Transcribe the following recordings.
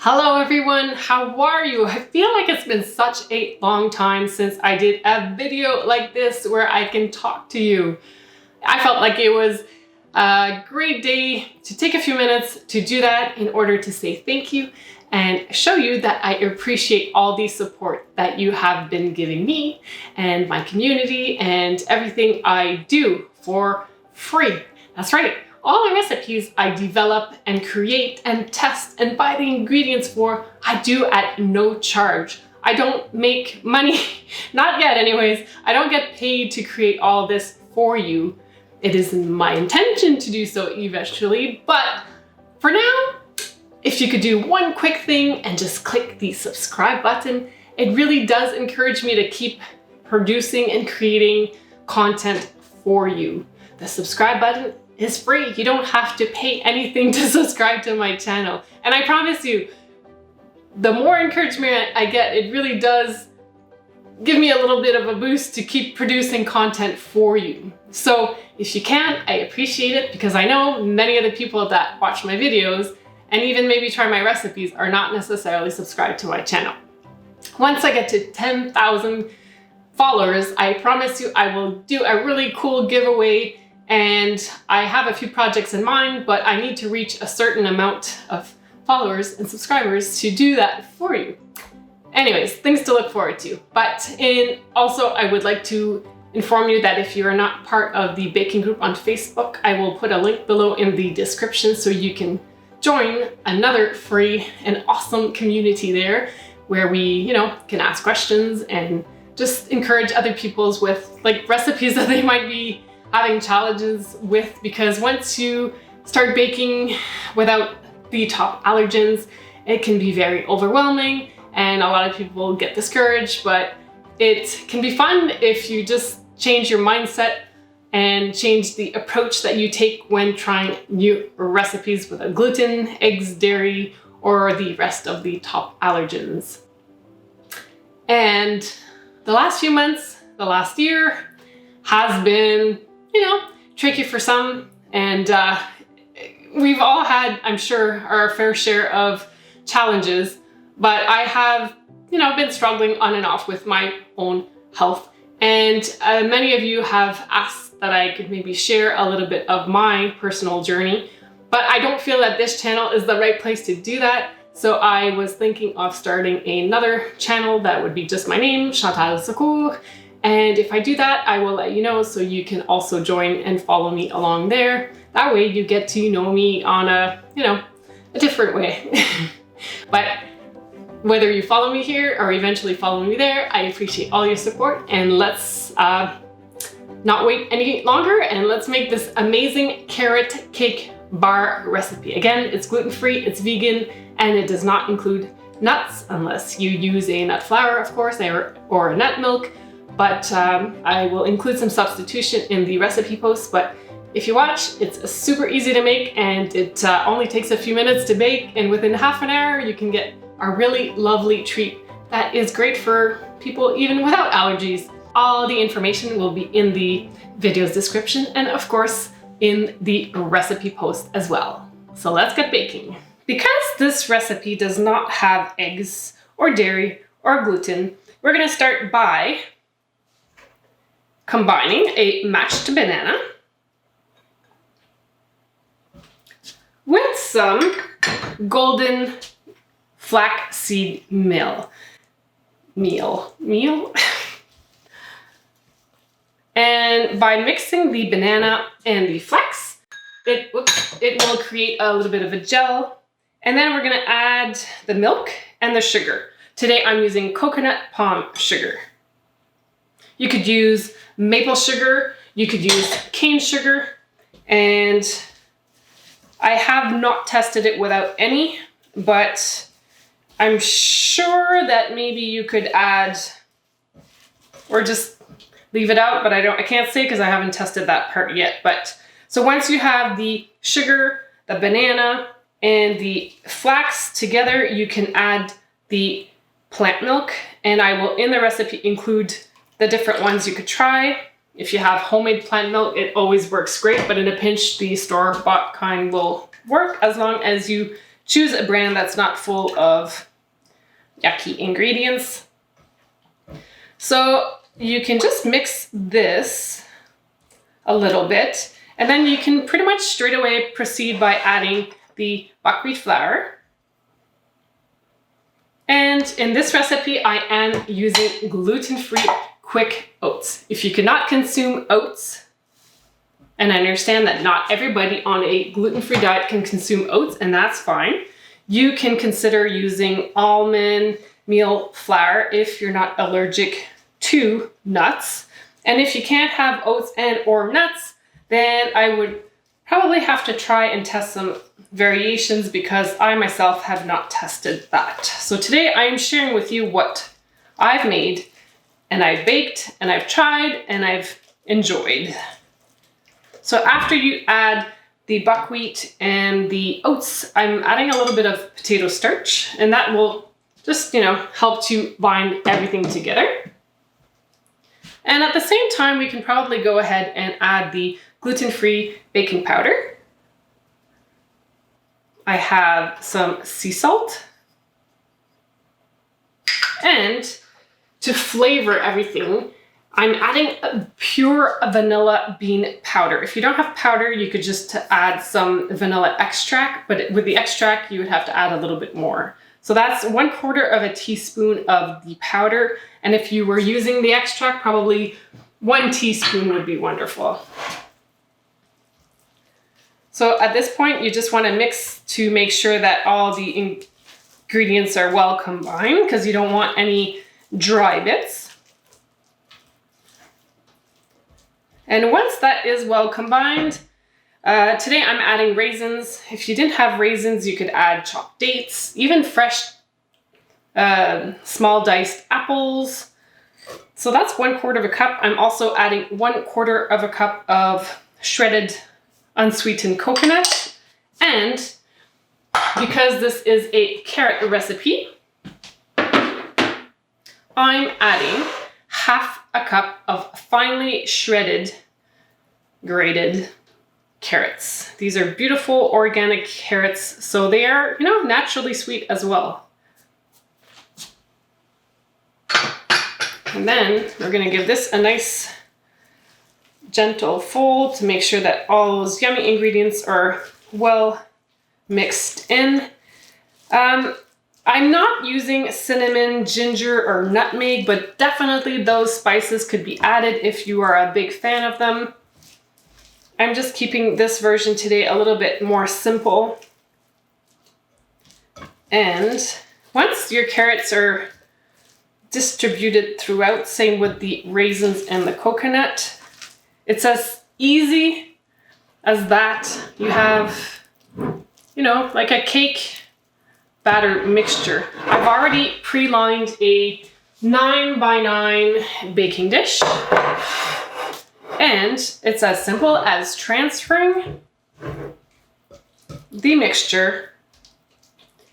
Hello everyone, how are you? I feel like it's been such a long time since I did a video like this where I can talk to you. I felt like it was a great day to take a few minutes to do that in order to say thank you and show you that I appreciate all the support that you have been giving me and my community and everything I do for free. That's right. All the recipes I develop and create and test and buy the ingredients for, I do at no charge. I don't make money, not yet anyways. I don't get paid to create all this for you. It is my intention to do so eventually, but for now, if you could do one quick thing and just click the subscribe button, it really does encourage me to keep producing and creating content for you. The subscribe button is free. You don't have to pay anything to subscribe to my channel. And I promise you, the more encouragement I get, it really does give me a little bit of a boost to keep producing content for you. So if you can, I appreciate it because I know many of the people that watch my videos and even maybe try my recipes are not necessarily subscribed to my channel. Once I get to 10,000 followers, I promise you I will do a really cool giveaway. And I have a few projects in mind, but I need to reach a certain amount of followers and subscribers to do that for you. Anyways, things to look forward to. But also I would like to inform you that if you are not part of the baking group on Facebook, I will put a link below in the description so you can join another free and awesome community there where we, can ask questions and just encourage other people's with like recipes that they might be having challenges with, because once you start baking without the top allergens, it can be very overwhelming and a lot of people get discouraged, but it can be fun if you just change your mindset and change the approach that you take when trying new recipes without gluten, eggs, dairy, or the rest of the top allergens. And the last few months, the last year has been tricky for some, and we've all had, I'm sure, our fair share of challenges, but I have, been struggling on and off with my own health. And many of you have asked that I could maybe share a little bit of my personal journey, but I don't feel that this channel is the right place to do that. So I was thinking of starting another channel that would be just my name, Chantal Secours. And if I do that, I will let you know so you can also join and follow me along there. That way you get to know me on a different way. But whether you follow me here or eventually follow me there, I appreciate all your support, and let's not wait any longer and let's make this amazing carrot cake bar recipe. Again, it's gluten-free, it's vegan, and it does not include nuts unless you use a nut flour, of course, or a nut milk. But I will include some substitution in the recipe post. But if you watch, it's super easy to make and it only takes a few minutes to bake, and within half an hour you can get a really lovely treat that is great for people even without allergies. All the information will be in the video's description and of course in the recipe post as well. So let's get baking. Because this recipe does not have eggs or dairy or gluten, we're gonna start by combining a mashed banana with some golden flaxseed meal. And by mixing the banana and the flax, it will create a little bit of a gel. And then we're gonna add the milk and the sugar. Today I'm using coconut palm sugar. You could use maple sugar, you could use cane sugar, and I have not tested it without any, but I'm sure that maybe you could add, or just leave it out, but I can't say because I haven't tested that part yet. But so once you have the sugar, the banana, and the flax together, you can add the plant milk, and I will in the recipe include the different ones you could try. If you have homemade plant milk, it always works great, but in a pinch, the store-bought kind will work as long as you choose a brand that's not full of yucky ingredients. So you can just mix this a little bit, and then you can pretty much straight away proceed by adding the buckwheat flour. And in this recipe, I am using gluten-free quick oats. If you cannot consume oats, and I understand that not everybody on a gluten-free diet can consume oats, and that's fine, you can consider using almond meal flour if you're not allergic to nuts. And if you can't have oats and or nuts, then I would probably have to try and test some variations, because I myself have not tested that. So today I am sharing with you what I've made and I've baked and I've tried and I've enjoyed. So after you add the buckwheat and the oats, I'm adding a little bit of potato starch, and that will just, help to bind everything together. And at the same time, we can probably go ahead and add the gluten-free baking powder. I have some sea salt. And to flavor everything, I'm adding a pure vanilla bean powder. If you don't have powder, you could just add some vanilla extract, but with the extract, you would have to add a little bit more. So that's 1/4 teaspoon of the powder. And if you were using the extract, probably 1 teaspoon would be wonderful. So at this point, you just want to mix to make sure that all the ingredients are well combined, because you don't want any dry bits. And once that is well combined, today I'm adding raisins. If you didn't have raisins, you could add chopped dates, even fresh small diced apples. So that's 1/4 cup. I'm also adding 1/4 cup of shredded unsweetened coconut. And because this is a carrot recipe, I'm adding 1/2 cup of finely shredded grated carrots. These are beautiful organic carrots, so they are, naturally sweet as well. And then we're going to give this a nice gentle fold to make sure that all those yummy ingredients are well mixed in. I'm not using cinnamon, ginger, or nutmeg, but definitely those spices could be added if you are a big fan of them. I'm just keeping this version today a little bit more simple. And once your carrots are distributed throughout, same with the raisins and the coconut, it's as easy as that. You have, like a cake batter mixture. I've already pre-lined a 9x9 baking dish. And it's as simple as transferring the mixture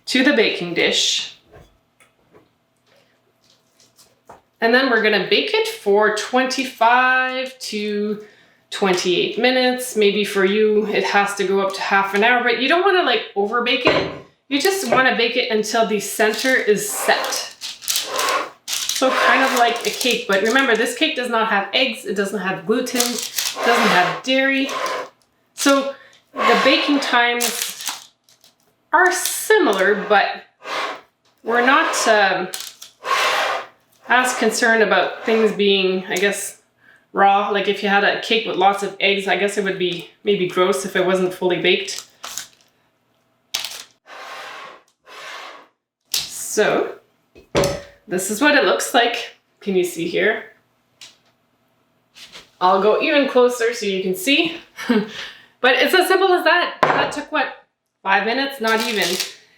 to the baking dish. And then we're gonna bake it for 25 to 28 minutes. Maybe for you, it has to go up to ½ an hour, but you don't wanna over bake it. You just wanna bake it until the center is set. So kind of like a cake, but remember, this cake does not have eggs, it doesn't have gluten, it doesn't have dairy. So the baking times are similar, but we're not as concerned about things being, I guess, raw. Like if you had a cake with lots of eggs, I guess it would be maybe gross if it wasn't fully baked. So this is what it looks like. Can you see here? I'll go even closer so you can see. But it's as simple as that. That took what, 5 minutes? Not even.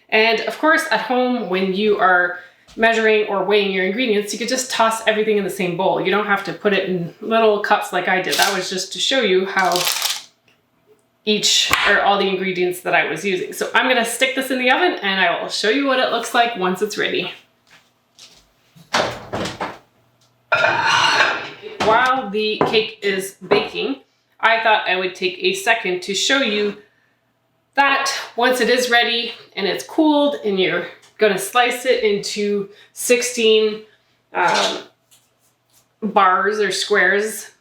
And of course, at home, when you are measuring or weighing your ingredients, you could just toss everything in the same bowl. You don't have to put it in little cups like I did. That was just to show you how all the ingredients that I was using. So I'm gonna stick this in the oven and I will show you what it looks like once it's ready. While the cake is baking, I thought I would take a second to show you that, once it is ready and it's cooled and you're gonna slice it into 16 bars or squares,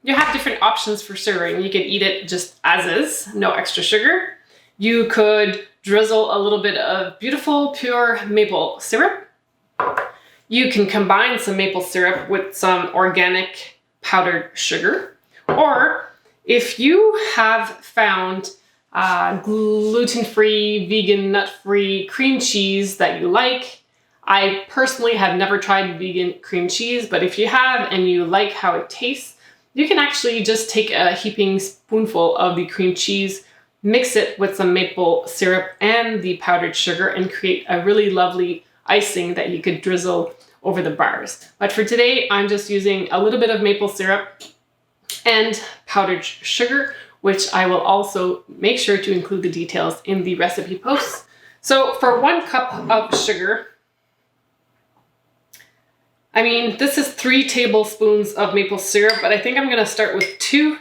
you have different options for serving. You can eat it just as is, no extra sugar. You could drizzle a little bit of beautiful pure maple syrup. You can combine some maple syrup with some organic powdered sugar. Or if you have found gluten-free, vegan, nut-free cream cheese that you like, I personally have never tried vegan cream cheese, but if you have and you like how it tastes, you can actually just take a heaping spoonful of the cream cheese, mix it with some maple syrup and the powdered sugar, and create a really lovely icing that you could drizzle over the bars. But for today, I'm just using a little bit of maple syrup and powdered sugar, which I will also make sure to include the details in the recipe posts. So for 1 cup of sugar, I mean, this is 3 tablespoons of maple syrup, but I think I'm gonna start with 2,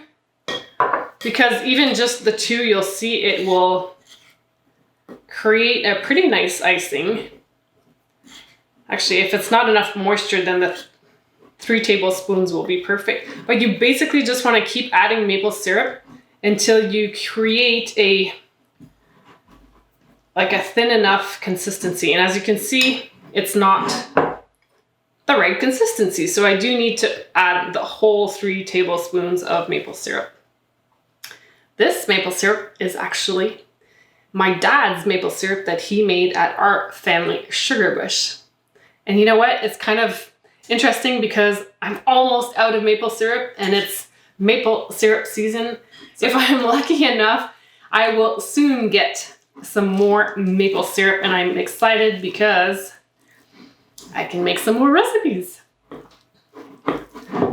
because even just the 2, you'll see it will create a pretty nice icing. Actually, if it's not enough moisture, then the 3 tablespoons will be perfect. But you basically just want to keep adding maple syrup until you create a thin enough consistency. And as you can see, it's not the right consistency. So I do need to add the whole 3 tablespoons of maple syrup. This maple syrup is actually my dad's maple syrup that he made at our family sugar bush. And you know what? It's kind of interesting because I'm almost out of maple syrup and it's maple syrup season. So if I'm lucky enough, I will soon get some more maple syrup, and I'm excited because I can make some more recipes.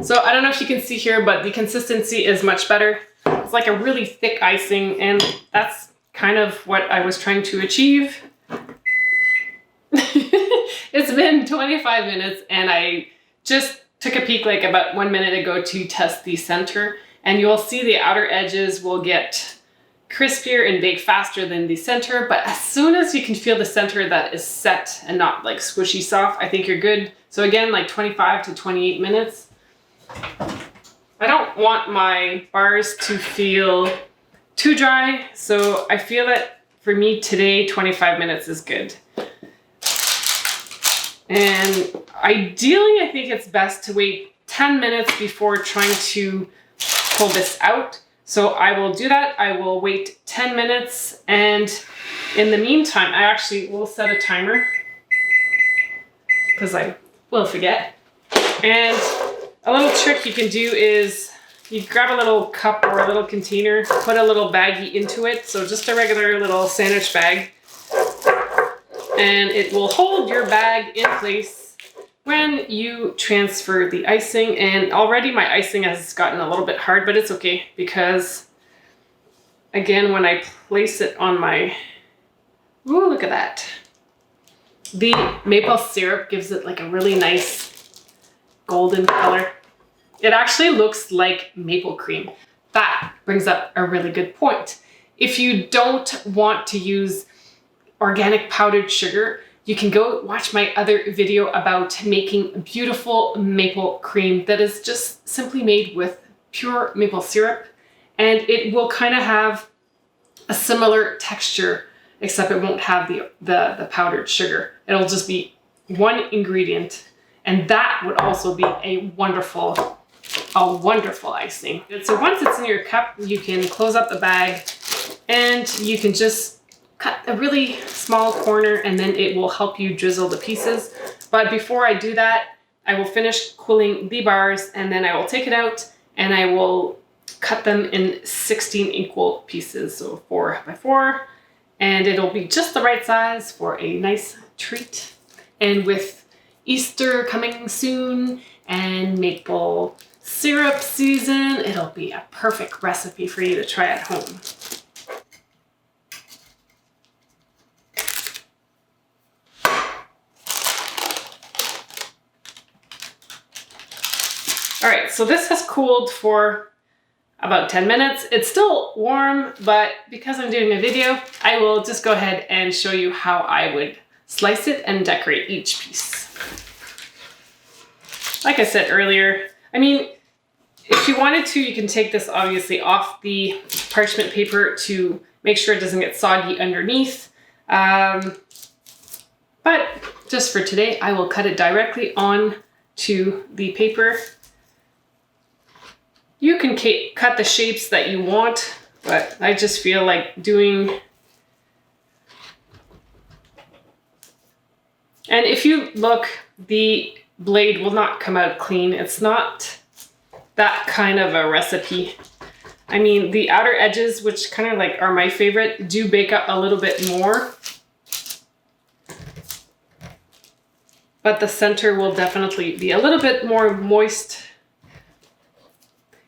So I don't know if you can see here, but the consistency is much better. It's like a really thick icing, and that's kind of what I was trying to achieve. It's been 25 minutes and I just took a peek like about 1 minute ago to test the center, and you'll see the outer edges will get crispier and bake faster than the center, but as soon as you can feel the center that is set and not like squishy soft, I think you're good. So again, like 25 to 28 minutes. I don't want my bars to feel too dry, so I feel that for me today, 25 minutes is good. And ideally, I think it's best to wait 10 minutes before trying to pull this out. So I will do that. I will wait 10 minutes. And in the meantime, I actually will set a timer because I will forget. And a little trick you can do is you grab a little cup or a little container, put a little baggie into it. So just a regular little sandwich bag. And it will hold your bag in place when you transfer the icing. And already my icing has gotten a little bit hard, but it's okay because, again, when I place it on my, ooh, look at that. The maple syrup gives it like a really nice golden color. It actually looks like maple cream. That brings up a really good point. If you don't want to use organic powdered sugar, you can go watch my other video about making beautiful maple cream that is just simply made with pure maple syrup, and it will kind of have a similar texture, except it won't have the powdered sugar. It'll just be one ingredient, and that would also be a wonderful icing. And so once it's in your cup, you can close up the bag and you can just cut a really small corner, and then it will help you drizzle the pieces. But before I do that, I will finish cooling the bars, and then I will take it out and I will cut them in 16 equal pieces, so 4 by 4, and it'll be just the right size for a nice treat. And with Easter coming soon and maple syrup season, it'll be a perfect recipe for you to try at home. All right, so this has cooled for about 10 minutes. It's still warm, but because I'm doing a video, I will just go ahead and show you how I would slice it and decorate each piece. Like I said earlier, I mean, if you wanted to, you can take this obviously off the parchment paper to make sure it doesn't get soggy underneath. But just for today, I will cut it directly on to the paper. You can cut the shapes that you want, but I just feel like doing... And if you look, the blade will not come out clean. It's not that kind of a recipe. I mean, the outer edges, which kind of like are my favorite, do bake up a little bit more. But the center will definitely be a little bit more moist.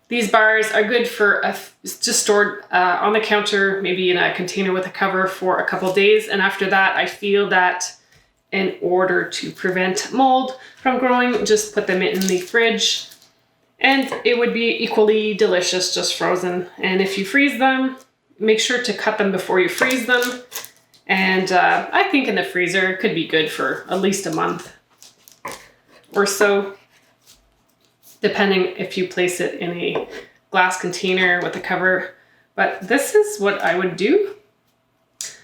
These bars are good for just stored on the counter, maybe in a container with a cover for a couple days. And after that, I feel that in order to prevent mold from growing, just put them in the fridge. And it would be equally delicious just frozen. And if you freeze them, make sure to cut them before you freeze them. And I think in the freezer, it could be good for at least a month or so, depending if you place it in a glass container with a cover. But this is what I would do.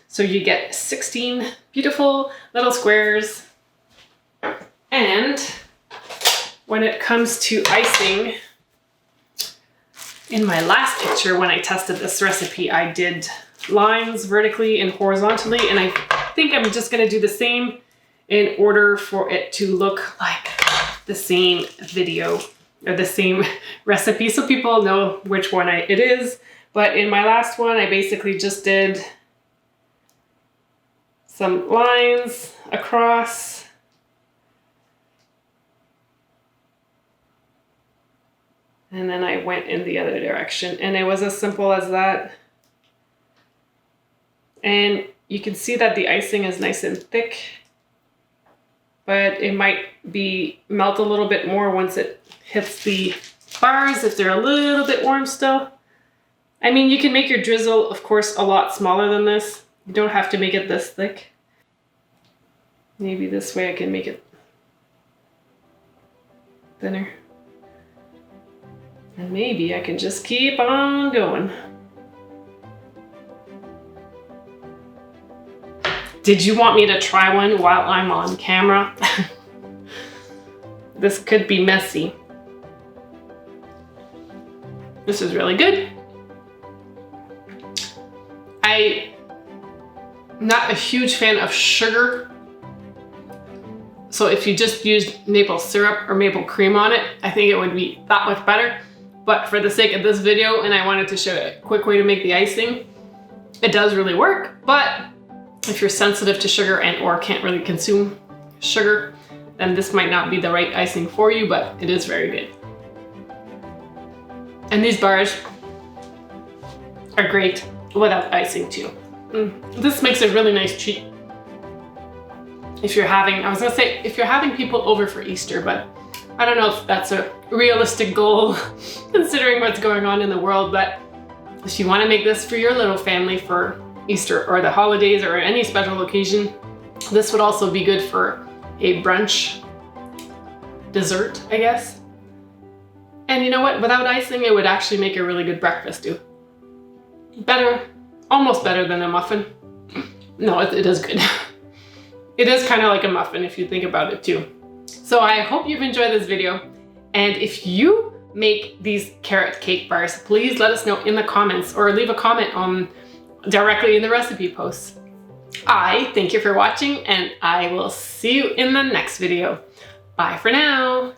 So you get 16 beautiful little squares. And when it comes to icing, in my last picture when I tested this recipe, I did lines vertically and horizontally, and I think I'm just gonna do the same in order for it to look like the same video or the same recipe so people know which one it is. But in my last one, I basically just did some lines across. And then I went in the other direction, and it was as simple as that. And you can see that the icing is nice and thick, but it might melt a little bit more once it hits the bars if they're a little bit warm still. I mean, you can make your drizzle, of course, a lot smaller than this. You don't have to make it this thick. Maybe this way I can make it thinner. And maybe I can just keep on going. Did you want me to try one while I'm on camera? This could be messy. This is really good. I'm not a huge fan of sugar. So if you just used maple syrup or maple cream on it, I think it would be that much better. But for the sake of this video, and I wanted to show a quick way to make the icing, it does really work. But if you're sensitive to sugar and or can't really consume sugar, then this might not be the right icing for you, but it is very good. And these bars are great without icing too. This makes a really nice treat. If you're having, I was gonna say, if you're having people over for Easter, but I don't know if that's a realistic goal considering what's going on in the world. But if you want to make this for your little family for Easter or the holidays or any special occasion, this would also be good for a brunch dessert, I guess. And you know what? Without icing, it would actually make a really good breakfast too. Better, almost better than a muffin. No, it is good. It is kind of like a muffin if you think about it too. So I hope you've enjoyed this video. And if you make these carrot cake bars, please let us know in the comments or leave a comment directly in the recipe posts. I thank you for watching, and I will see you in the next video. Bye for now.